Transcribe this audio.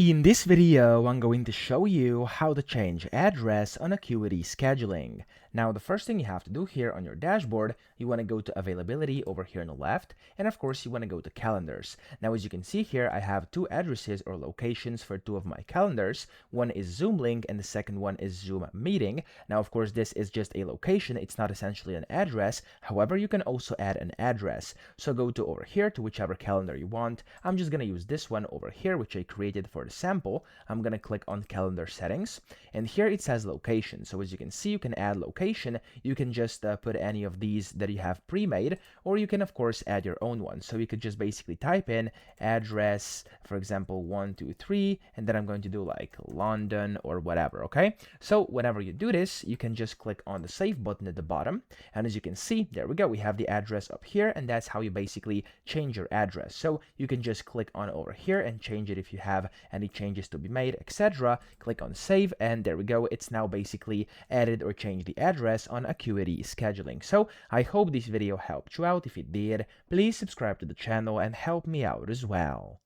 In this video, I'm going to show you how to change address on Acuity scheduling. Now, the first thing you have to do here on your dashboard, you want to go to availability over here on the left, and of course, you want to go to calendars. Now, as you can see here, I have two addresses or locations for two of my calendars. One is Zoom link and the second one is Zoom meeting. Now, of course, this is just a location. It's not essentially an address. However, you can also add an address. So go to over here to whichever calendar you want. I'm just going to use this one over here, which I created for the sample. I'm going to click on calendar settings, and here it says location. So as you can see, you can add location. You can just put any of these that you have pre-made, or you can of course add your own one. So you could just basically type in address, for example, 123, and then I'm going to do like London or whatever. Okay, so whenever you do this, you can just click on the save button at the bottom, and as you can see, there we go, we have the address up here, and that's how you basically change your address. So you can just click on over here and change it if you have any changes to be made, etc. Click on save, and there we go, it's now basically added or changed the address on Acuity scheduling. So I hope this video helped you out. If it did, please subscribe to the channel and help me out as well.